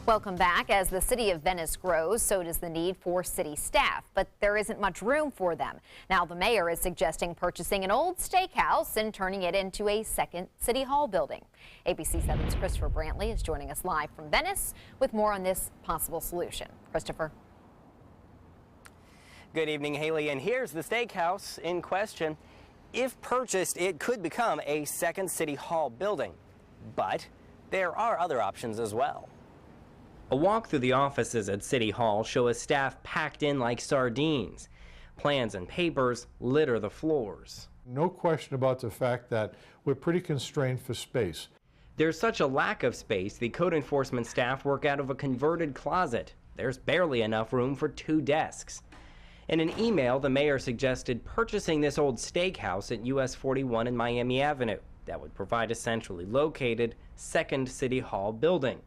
Welcome back. As the city of Venice grows, so does the need for city staff, but there isn't much room for them. Now the mayor is suggesting purchasing an old steakhouse and turning it into a second city hall building. ABC 7's Christopher Brantley is joining us live from Venice with more on this possible solution. Christopher. Good evening, Haley, and here's the steakhouse in question. If purchased, it could become a second city hall building, but there are other options as well. A walk through the offices at City Hall show a staff packed in like sardines. Plans and papers litter the floors. No question about the fact that we're pretty constrained for space. There's such a lack of space, the code enforcement staff work out of a converted closet. There's barely enough room for 2 desks. In an email, the mayor suggested purchasing this old steakhouse at US 41 and Miami Avenue. That would provide a centrally located second City Hall building,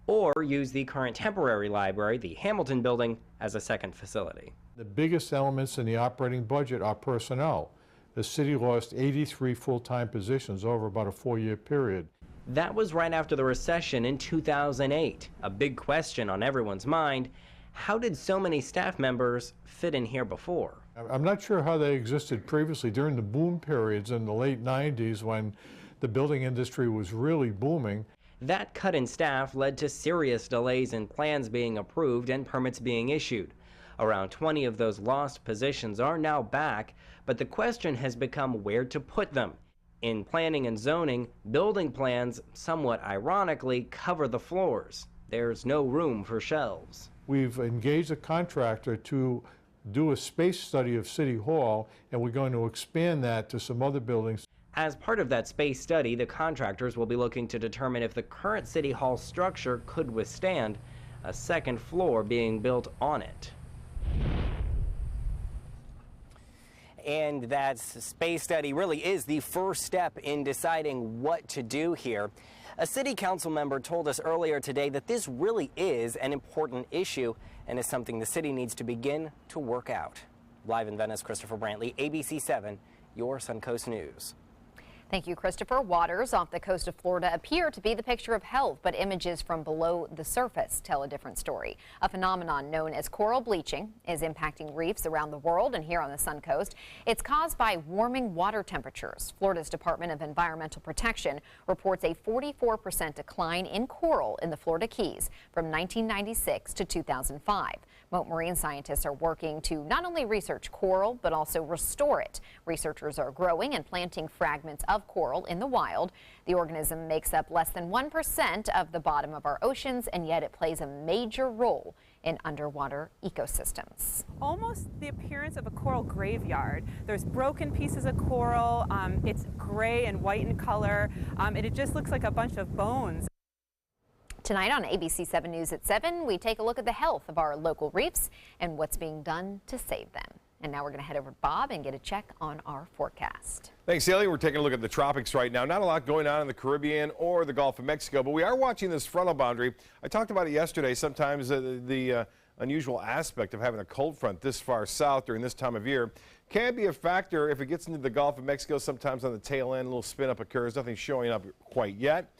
or use the current temporary library, the Hamilton building, as a second facility. The biggest elements in the operating budget are personnel. The city lost 83 full-time positions over about a 4-year period. That was right after the recession in 2008. A big question on everyone's mind: how did so many staff members fit in here before? I'm not sure how they existed previously during the boom periods in the late 90s when the building industry was really booming. That cut in staff led to serious delays in plans being approved and permits being issued. Around 20 of those lost positions are now back, but the question has become where to put them. In planning and zoning, building plans, somewhat ironically, cover the floors. There's no room for shelves. We've engaged a contractor to do a space study of City Hall, and we're going to expand that to some other buildings. As part of that space study, the contractors will be looking to determine if the current City Hall structure could withstand a second floor being built on it. And that space study really is the first step in deciding what to do here. A city council member told us earlier today that this really is an important issue and is something the city needs to begin to work out. Live in Venice, Christopher Brantley, ABC 7, your Suncoast News. Thank you, Christopher. Waters off the coast of Florida appear to be the picture of health, but images from below the surface tell a different story. A phenomenon known as coral bleaching is impacting reefs around the world and here on the Suncoast. It's caused by warming water temperatures. Florida's Department of Environmental Protection reports a 44% decline in coral in the Florida Keys from 1996 to 2005. Mote marine scientists are working to not only research coral, but also restore it. Researchers are growing and planting fragments of coral in the wild. The organism makes up less than 1% of the bottom of our oceans, and yet it plays a major role in underwater ecosystems. Almost the appearance of a coral graveyard. There's broken pieces of coral. It's gray and white in color, and it just looks like a bunch of bones. Tonight on ABC 7 News at 7, we take a look at the health of our local reefs and what's being done to save them. And now we're going to head over to Bob and get a check on our forecast. Thanks, Haley. We're taking a look at the tropics right now. Not a lot going on in the Caribbean or the Gulf of Mexico, but we are watching this frontal boundary. I talked about it yesterday. Sometimes the unusual aspect of having a cold front this far south during this time of year can be a factor if it gets into the Gulf of Mexico. Sometimes on the tail end, a little spin up occurs. Nothing showing up quite yet.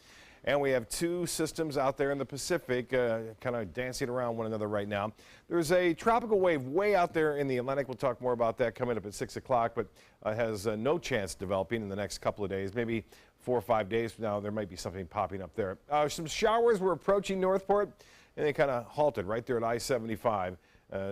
And we have 2 systems out there in the Pacific kind of dancing around one another right now. There's a tropical wave way out there in the Atlantic. We'll talk more about that coming up at 6 o'clock, but has no chance developing in the next couple of days. Maybe 4 or 5 days from now, there might be something popping up there. Some showers were approaching Northport, and they kind of halted right there at I-75.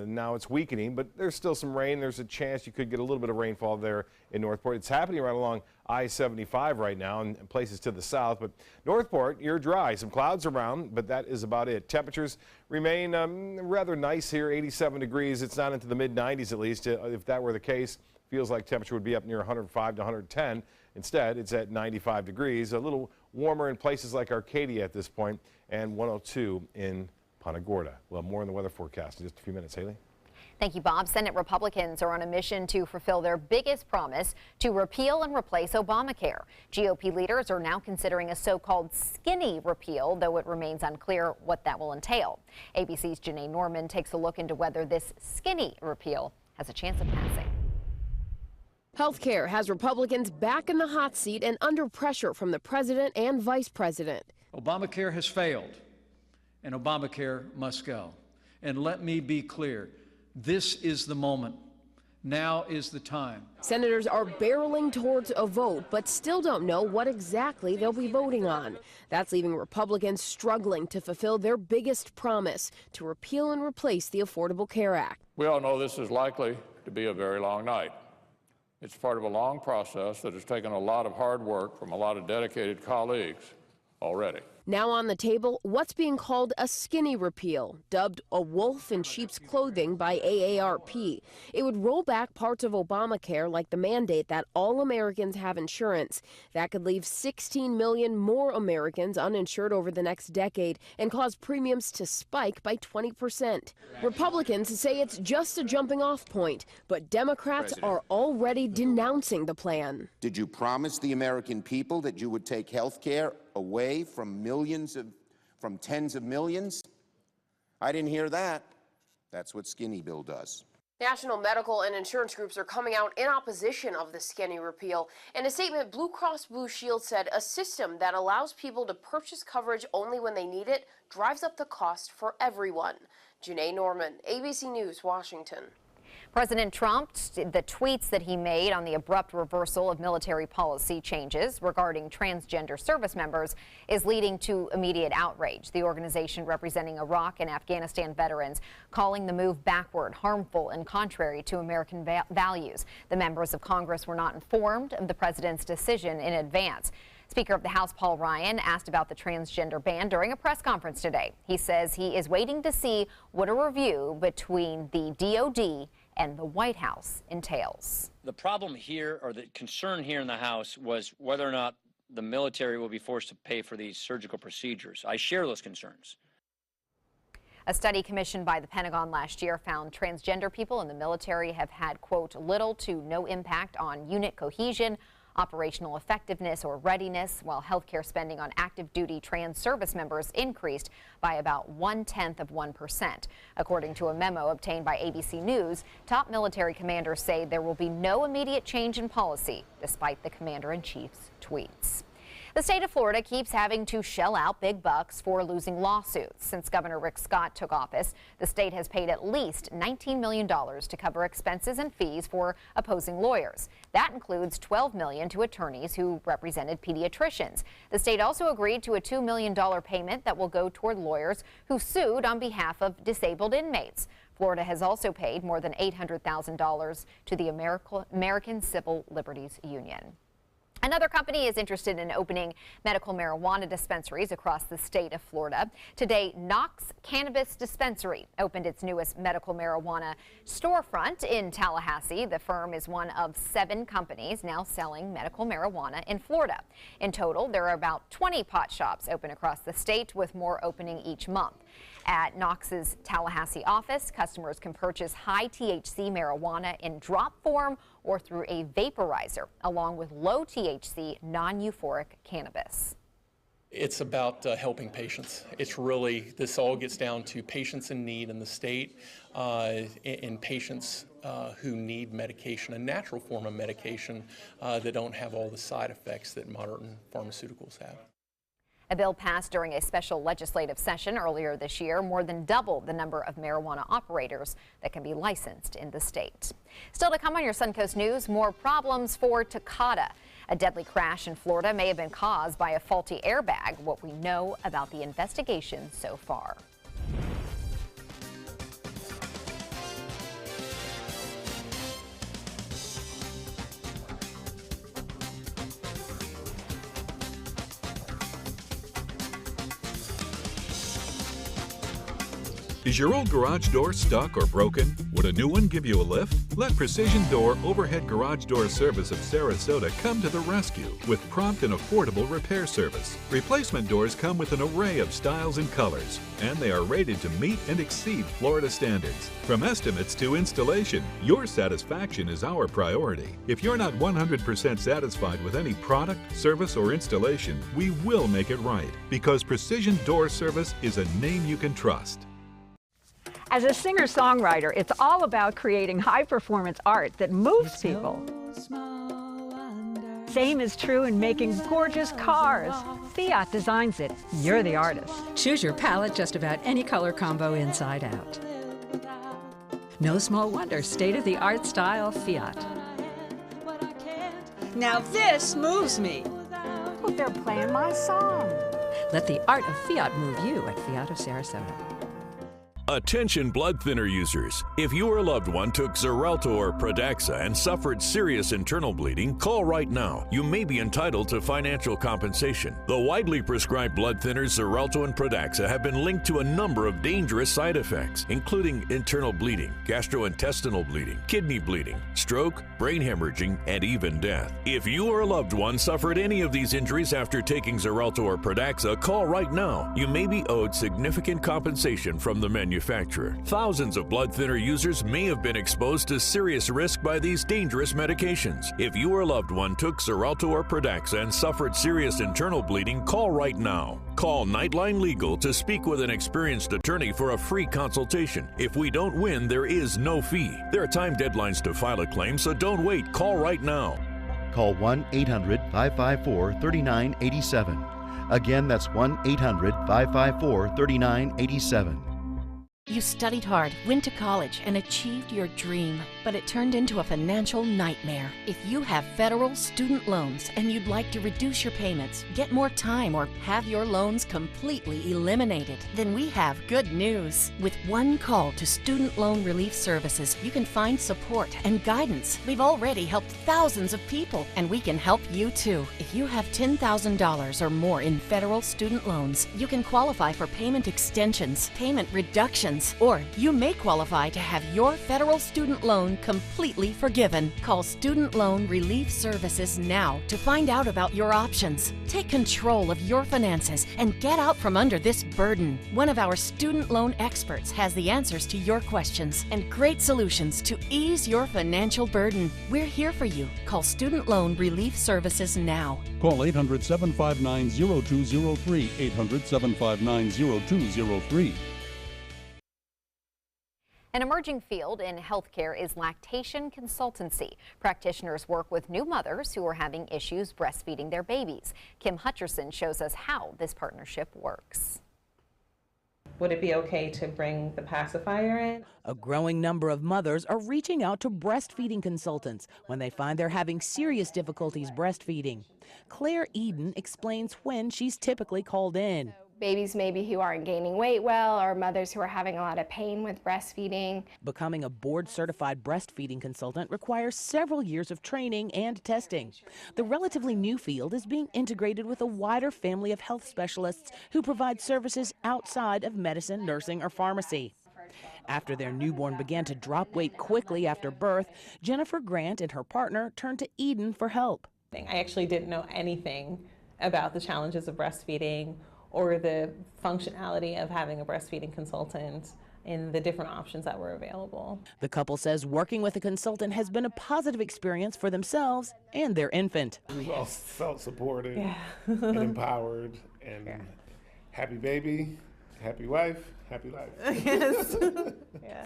Now it's weakening, but there's still some rain. There's a chance you could get a little bit of rainfall there in Northport. It's happening right along I-75 right now and places to the south, but Northport, you're dry. Some clouds around, but that is about it. Temperatures remain rather nice here, 87 degrees. It's not into the mid-90s at least. If that were the case, feels like temperature would be up near 105 to 110. Instead, it's at 95 degrees, a little warmer in places like Arcadia at this point, and 102 in Punta Gorda. We'll have more in the weather forecast in just a few minutes. Haley? Thank you, Bob. Senate Republicans are on a mission to fulfill their biggest promise to repeal and replace Obamacare. GOP leaders are now considering a so-called skinny repeal, though it remains unclear what that will entail. ABC's Janae Norman takes a look into whether this skinny repeal has a chance of passing. Healthcare has Republicans back in the hot seat and under pressure from the president and vice president. Obamacare has failed. and Obamacare must go. And let me be clear, this is the moment. Now is the time. Senators are barreling towards a vote, but still don't know what exactly they'll be voting on. That's leaving Republicans struggling to fulfill their biggest promise, to repeal and replace the Affordable Care Act. We all know this is likely to be a very long night. It's part of a long process that has taken a lot of hard work from a lot of dedicated colleagues already. Now on the table, what's being called a skinny repeal, dubbed a wolf in sheep's clothing by AARP. It would roll back parts of Obamacare, like the mandate that all Americans have insurance. That could leave 16 million more Americans uninsured over the next decade and cause premiums to spike by 20%. Republicans say it's just a jumping off point, but Democrats are already denouncing the plan. Did you promise the American people that you would take health care away from tens of millions? I didn't hear that. That's what Skinny Bill does. National medical and insurance groups are coming out in opposition of the skinny repeal. In a statement, Blue Cross Blue Shield said a system that allows people to purchase coverage only when they need it drives up the cost for everyone. Janae Norman, ABC News, Washington. President Trump, the tweets that he made on the abrupt reversal of military policy changes regarding transgender service members is leading to immediate outrage. The organization representing Iraq and Afghanistan veterans calling the move backward, harmful, and contrary to American values. The members of Congress were not informed of the president's decision in advance. Speaker of the House Paul Ryan asked about the transgender ban during a press conference today. He says he is waiting to see what a review between the DOD and the White House entails. The problem here, or the concern here in the House, was whether or not the military will be forced to pay for these surgical procedures. I share those concerns. A study commissioned by the Pentagon last year found transgender people in the military have had, quote, little to no impact on unit cohesion, operational effectiveness, or readiness, while healthcare spending on active duty trans service members increased by about 0.1%. According to a memo obtained by ABC News, top military commanders say there will be no immediate change in policy, despite the commander-in-chief's tweets. The state of Florida keeps having to shell out big bucks for losing lawsuits. Since Governor Rick Scott took office, the state has paid at least $19 million to cover expenses and fees for opposing lawyers. That includes $12 million to attorneys who represented pediatricians. The state also agreed to a $2 million payment that will go toward lawyers who sued on behalf of disabled inmates. Florida has also paid more than $800,000 to the American Civil Liberties Union. Another company is interested in opening medical marijuana dispensaries across the state of Florida. Today, Knox Cannabis Dispensary opened its newest medical marijuana storefront in Tallahassee. The firm is one of 7 companies now selling medical marijuana in Florida. In total, there are about 20 pot shops open across the state, with more opening each month. At Knox's Tallahassee office, customers can purchase high THC marijuana in drop form or through a vaporizer, along with low THC non-euphoric cannabis. It's about helping patients. It's really, this all gets down to patients in need in the state and patients who need medication, a natural form of medication that don't have all the side effects that modern pharmaceuticals have. A bill passed during a special legislative session earlier this year more than doubled the number of marijuana operators that can be licensed in the state. Still to come on your Suncoast News, more problems for Takata. A deadly crash in Florida may have been caused by a faulty airbag. What we know about the investigation so far. Is your old garage door stuck or broken? Would a new one give you a lift? Let Precision Door Overhead Garage Door Service of Sarasota come to the rescue with prompt and affordable repair service. Replacement doors come with an array of styles and colors, and they are rated to meet and exceed Florida standards. From estimates to installation, your satisfaction is our priority. If you're not 100% satisfied with any product, service, or installation, we will make it right, because Precision Door Service is a name you can trust. As a singer-songwriter, it's all about creating high-performance art that moves people. Same is true in making gorgeous cars. Fiat designs it. You're the artist. Choose your palette just about any color combo inside out. No small wonder, state-of-the-art style Fiat. Now this moves me. Oh, they're playing my song. Let the art of Fiat move you at Fiat of Sarasota. Attention blood thinner users. If you or a loved one took Xarelto or Pradaxa and suffered serious internal bleeding, call right now. You may be entitled to financial compensation. The widely prescribed blood thinners Xarelto and Pradaxa have been linked to a number of dangerous side effects, including internal bleeding, gastrointestinal bleeding, kidney bleeding, stroke, brain hemorrhaging, and even death. If you or a loved one suffered any of these injuries after taking Xarelto or Pradaxa, call right now. You may be owed significant compensation from the manufacturer. Thousands of blood thinner users may have been exposed to serious risk by these dangerous medications. If you or a loved one took Xarelto or Pradaxa and suffered serious internal bleeding, call right now. Call Nightline Legal to speak with an experienced attorney for a free consultation. If we don't win, there is no fee. There are time deadlines to file a claim, so don't wait. Call right now. Call 1-800-554-3987. Again, that's 1-800-554-3987. You studied hard, went to college, and achieved your dream, but it turned into a financial nightmare. If you have federal student loans and you'd like to reduce your payments, get more time, or have your loans completely eliminated, then we have good news. With one call to Student Loan Relief Services, you can find support and guidance. We've already helped thousands of people, and we can help you too. If you have $10,000 or more in federal student loans, you can qualify for payment extensions, payment reductions, or you may qualify to have your federal student loan completely forgiven. Call Student Loan Relief Services now to find out about your options. Take control of your finances and get out from under this burden. One of our student loan experts has the answers to your questions and great solutions to ease your financial burden. We're here for you. Call Student Loan Relief Services now. Call 800-759-0203, 800-759-0203. An emerging field in healthcare is lactation consultancy. Practitioners work with new mothers who are having issues breastfeeding their babies. Kim Hutcherson shows us how this partnership works. Would it be okay to bring the pacifier in? A growing number of mothers are reaching out to breastfeeding consultants when they find they're having serious difficulties breastfeeding. Claire Eden explains when she's typically called in. Babies maybe who aren't gaining weight well, or mothers who are having a lot of pain with breastfeeding. Becoming a board-certified breastfeeding consultant requires several years of training and testing. The relatively new field is being integrated with a wider family of health specialists who provide services outside of medicine, nursing, or pharmacy. After their newborn began to drop weight quickly after birth, Jennifer Grant and her partner turned to Eden for help. I actually didn't know anything about the challenges of breastfeeding or the functionality of having a breastfeeding consultant and the different options that were available. The couple says working with a consultant has been a positive experience for themselves and their infant. We've all felt supported and empowered, and happy baby, happy wife, happy life. Yes.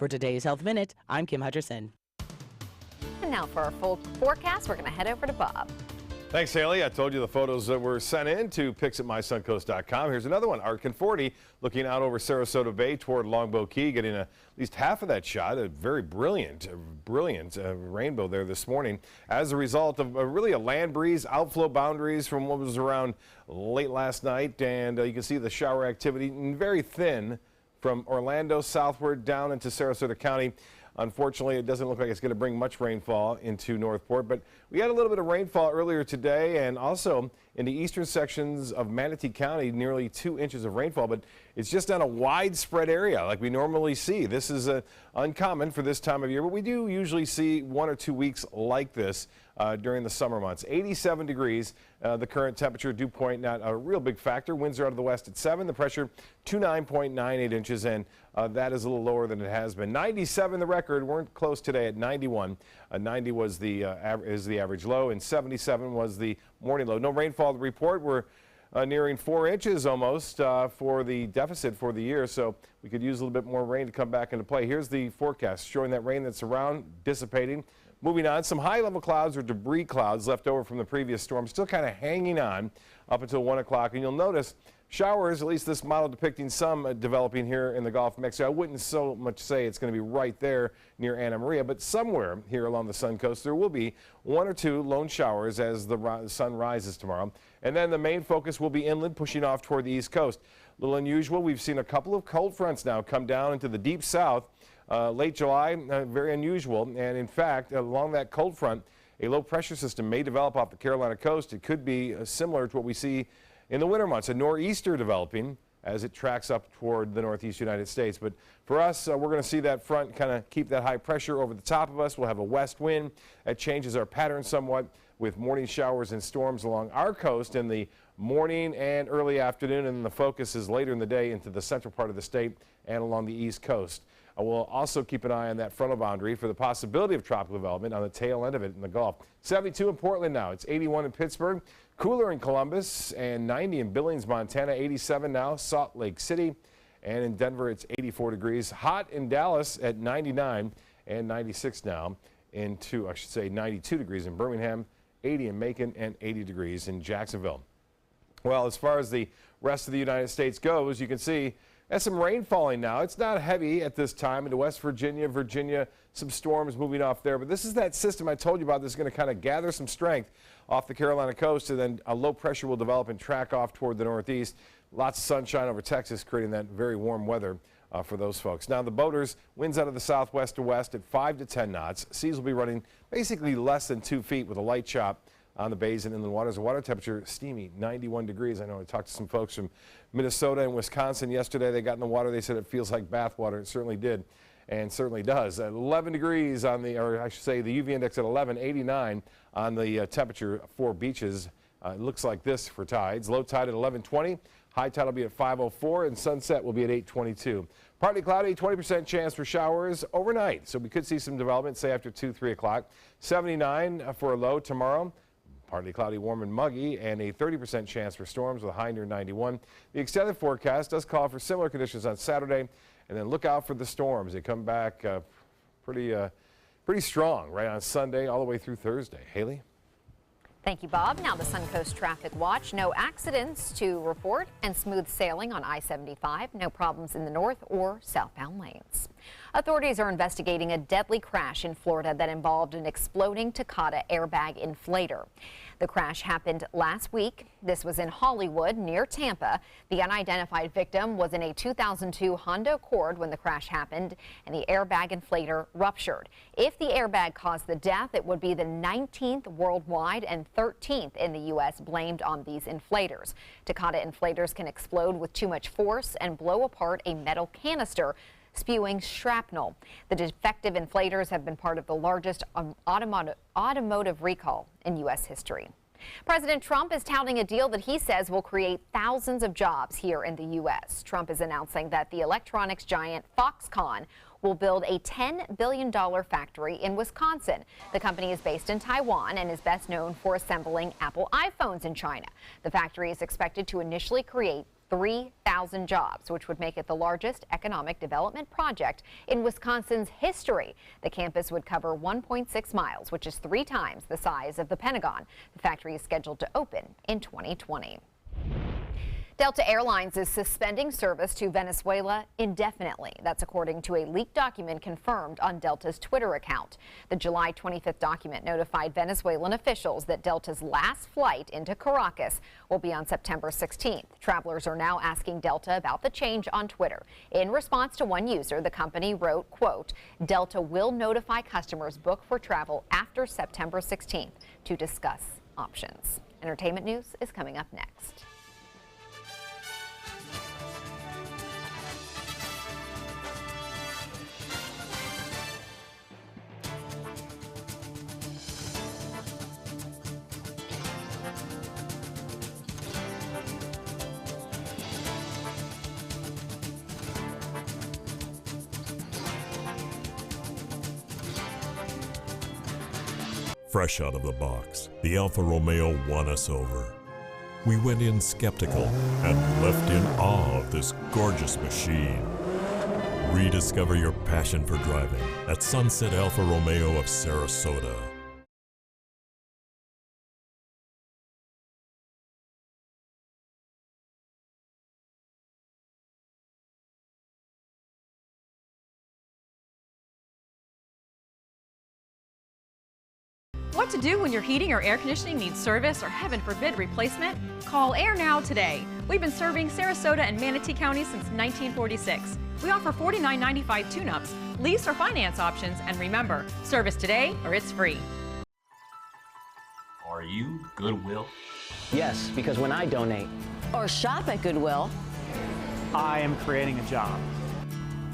For today's Health Minute, I'm Kim Hutcherson. And now for our full forecast, we're going to head over to Bob. Thanks, Haley. I told you the photos that were sent in to pics@mysuncoast.com. Here's another one. Art Conforti looking out over Sarasota Bay toward Longboat Key, getting at least half of that shot. A very brilliant rainbow there this morning as a result of really a land breeze, outflow boundaries from what was around late last night. And you can see the shower activity very thin from Orlando southward down into Sarasota County. Unfortunately, it doesn't look like it's going to bring much rainfall into Northport, but we had a little bit of rainfall earlier today, and also in the eastern sections of Manatee County, nearly 2 inches of rainfall, but it's just on a widespread area like we normally see. This is uncommon for this time of year, but we do usually see 1 or 2 weeks like this during the summer months. 87 degrees, the current temperature, dew point not a real big factor. Winds are out of the west at 7, the pressure 29.98 inches, and that is a little lower than it has been. 97 the record, weren't close today at 91. 90 was the average low, and 77 was the morning low. No rainfall to report. We're nearing 4 inches almost for the deficit for the year, so we could use a little bit more rain to come back into play. Here's the forecast showing that rain that's around dissipating Moving on, some high-level clouds or debris clouds left over from the previous storm, still kind of hanging on up until 1 o'clock. And you'll notice showers, at least this model depicting some developing here in the Gulf of Mexico. I wouldn't so much say it's going to be right there near Anna Maria, but somewhere here along the sun coast there will be 1 or 2 lone showers as the sun rises tomorrow. And then the main focus will be inland, pushing off toward the east coast. A little unusual. We've seen a couple of cold fronts now come down into the deep south. Late July, very unusual. And in fact, along that cold front, a low pressure system may develop off the Carolina coast. It could be similar to what we see in the winter months, a nor'easter developing as it tracks up toward the northeast United States. But for us, we're going to see that front kind of keep that high pressure over the top of us. We'll have a west wind that changes our pattern somewhat with morning showers and storms along our coast in the morning and early afternoon, and the focus is later in the day into the central part of the state and along the east coast. We'll also keep an eye on that frontal boundary for the possibility of tropical development on the tail end of it in the Gulf. 72 in Portland now. It's 81 in Pittsburgh. Cooler in Columbus and 90 in Billings, Montana. 87 now, Salt Lake City. And in Denver, it's 84 degrees. Hot in Dallas at 99 and 96 now. 92 degrees in Birmingham, 80 in Macon, and 80 degrees in Jacksonville. Well, as far as the rest of the United States goes, you can see there's some rain falling now. It's not heavy at this time into West Virginia, some storms moving off there. But this is that system I told you about that's going to kind of gather some strength off the Carolina coast, and then a low pressure will develop and track off toward the northeast. Lots of sunshine over Texas, creating that very warm weather for those folks. Now, the boaters, winds out of the southwest to west at 5 to 10 knots. Seas will be running basically less than 2 feet with a light chop on the bays and inland waters. The water temperature steamy, 91 degrees. I know I talked to some folks from Minnesota and Wisconsin yesterday. They got in the water. They said it feels like bath water. It certainly did and certainly does. 11 degrees on the, or I should say the UV index at 11, 89 on the temperature for beaches. It looks like this for tides. Low tide at 11:20. High tide will be at 5:04 and sunset will be at 8:22. Partly cloudy, 20% chance for showers overnight. So we could see some development, say after 2, 3 o'clock. 79 for a low tomorrow. Partly cloudy, warm and muggy, and a 30% chance for storms with a high near 91. The extended forecast does call for similar conditions on Saturday, and then look out for the storms. They come back pretty strong right on Sunday all the way through Thursday. Haley? Thank you, Bob. Now the Suncoast Traffic Watch. No accidents to report and smooth sailing on I-75. No problems in the north or southbound lanes. Authorities are investigating a deadly crash in Florida that involved an exploding Takata airbag inflator. The crash happened last week. This was in Hollywood near Tampa. The unidentified victim was in a 2002 Honda Accord when the crash happened and the airbag inflator ruptured. If the airbag caused the death, it would be the 19th worldwide and 13th in the U.S. blamed on these inflators. Takata inflators can explode with too much force and blow apart a metal canister, spewing shrapnel. The defective inflators have been part of the largest automotive recall in U.S. history. President Trump is touting a deal that he says will create thousands of jobs here in the U.S. Trump is announcing that the electronics giant Foxconn will build a $10 billion factory in Wisconsin. The company is based in Taiwan and is best known for assembling Apple iPhones in China. The factory is expected to initially create 3,000 jobs, which would make it the largest economic development project in Wisconsin's history. The campus would cover 1.6 miles, which is 3 times the size of the Pentagon. The factory is scheduled to open in 2020. Delta Airlines is suspending service to Venezuela indefinitely. That's according to a leaked document confirmed on Delta's Twitter account. The July 25th document notified Venezuelan officials that Delta's last flight into Caracas will be on September 16th. Travelers are now asking Delta about the change on Twitter. In response to one user, the company wrote, quote, Delta will notify customers booked for travel after September 16th to discuss options. Entertainment news is coming up next. Fresh out of the box, the Alfa Romeo won us over. We went in skeptical and left in awe of this gorgeous machine. Rediscover your passion for driving at Sunset Alfa Romeo of Sarasota. What to do when your heating or air conditioning needs service or, heaven forbid, replacement? Call Air Now today. We've been serving Sarasota and Manatee County since 1946. We offer $49.95 tune-ups, lease or finance options, and remember, service today or it's free. Are you Goodwill? Yes, because when I donate or shop at Goodwill, I am creating a job.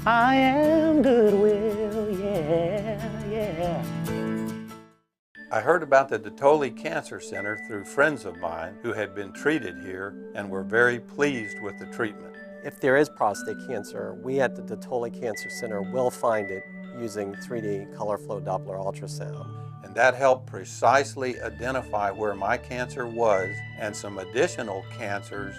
I am Goodwill, yeah. I heard about the Dotoli Cancer Center through friends of mine who had been treated here and were very pleased with the treatment. If there is prostate cancer, we at the Dotoli Cancer Center will find it using 3D color flow Doppler ultrasound. And that helped precisely identify where my cancer was and some additional cancers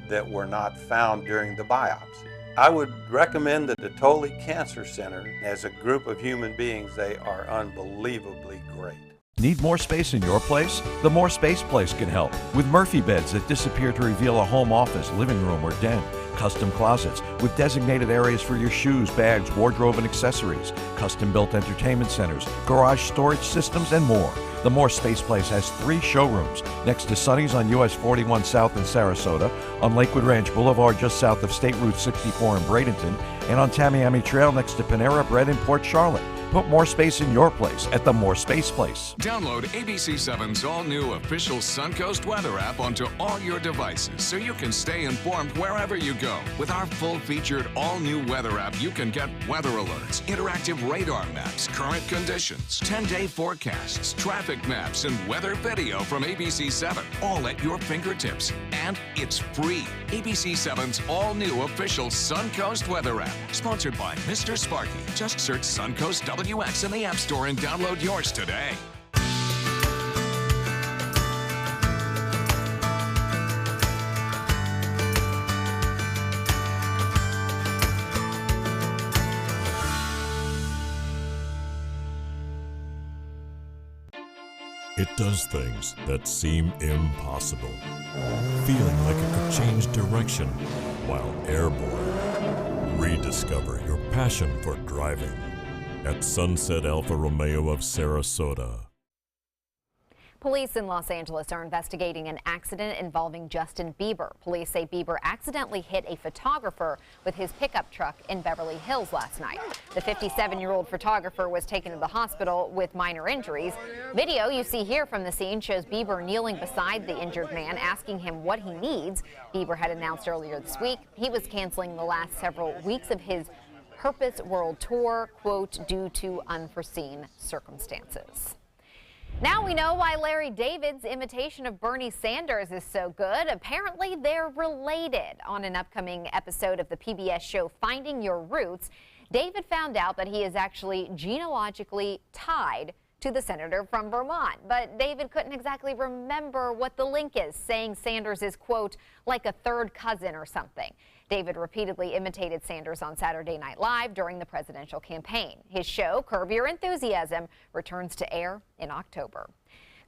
that were not found during the biopsy. I would recommend the Dotoli Cancer Center. As a group of human beings, they are unbelievably great. Need more space in your place? The More Space Place can help with Murphy beds that disappear to reveal a home office, living room, or den. Custom closets with designated areas for your shoes, bags, wardrobe, and accessories. Custom-built entertainment centers, garage storage systems, and more. The More Space Place has 3 showrooms next to Sonny's on US 41 South in Sarasota, on Lakewood Ranch Boulevard just south of State Route 64 in Bradenton, and on Tamiami Trail next to Panera Bread in Port Charlotte. Put more space in your place at the More Space Place. Download ABC7's all-new official Suncoast weather app onto all your devices so you can stay informed wherever you go. With our full-featured all-new weather app, you can get weather alerts, interactive radar maps, current conditions, 10-day forecasts, traffic maps, and weather video from ABC7, all at your fingertips. And it's free. ABC7's all-new official Suncoast weather app, sponsored by Mr. Sparky. Just search Suncoast WX in the App Store and download yours today. It does things that seem impossible, feeling like it could change direction while airborne. Rediscover your passion for driving at Sunset Alfa Romeo of Sarasota. Police in Los Angeles are investigating an accident involving Justin Bieber. Police say Bieber accidentally hit a photographer with his pickup truck in Beverly Hills last night. The 57-year-old photographer was taken to the hospital with minor injuries. Video you see here from the scene shows Bieber kneeling beside the injured man, asking him what he needs. Bieber had announced earlier this week he was canceling the last several weeks of his Purpose World Tour, quote, due to unforeseen circumstances. Now we know why Larry David's imitation of Bernie Sanders is so good. Apparently they're related. On an upcoming episode of the PBS show Finding Your Roots, David found out that he is actually genealogically tied to the senator from Vermont. But David couldn't exactly remember what the link is, saying Sanders is, quote, like a third cousin or something. David repeatedly imitated Sanders on Saturday Night Live during the presidential campaign. His show, Curb Your Enthusiasm, returns to air in October.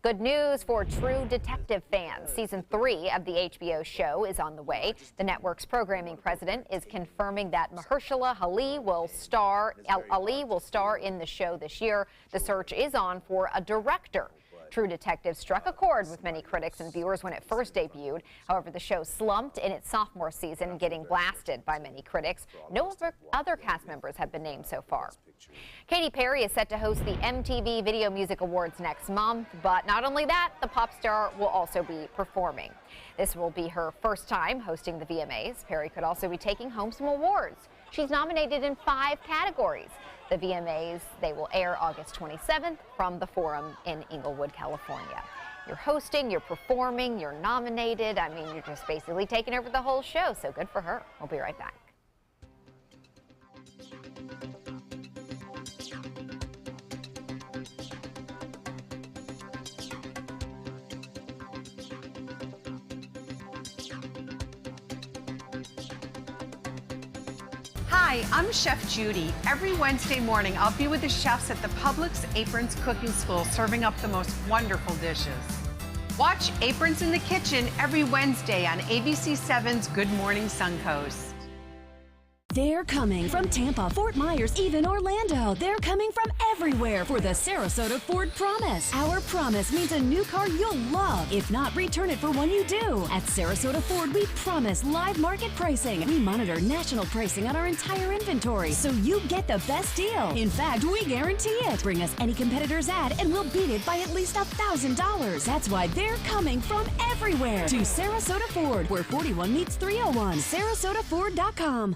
Good news for True Detective fans. Season 3 of the HBO show is on the way. The network's programming president is confirming that Mahershala Ali will star in the show this year. The search is on for a director. True Detective struck a chord with many critics and viewers when it first debuted. However, the show slumped in its sophomore season, getting blasted by many critics. No other cast members have been named so far. Katy Perry is set to host the MTV Video Music Awards next month, but not only that, the pop star will also be performing. This will be her first time hosting the VMAs. Perry could also be taking home some awards. She's nominated in 5 categories. The VMAs, they will air August 27th from the Forum in Inglewood, California. You're hosting, you're performing, you're nominated. I mean, you're just basically taking over the whole show, so good for her. We'll be right back. Hi, Hi, I'm Chef Judy. Every Wednesday morning, I'll be with the chefs at the Publix Aprons Cooking School serving up the most wonderful dishes. Watch Aprons in the Kitchen every Wednesday on ABC7's Good Morning Suncoast. They're coming from Tampa, Fort Myers, even Orlando. They're coming from everywhere for the Sarasota Ford Promise. Our promise means a new car you'll love. If not, return it for one you do. At Sarasota Ford, we promise live market pricing. We monitor national pricing on our entire inventory, so you get the best deal. In fact, we guarantee it. Bring us any competitor's ad, and we'll beat it by at least $1,000. That's why they're coming from everywhere to Sarasota Ford, where 41 meets 301. SarasotaFord.com.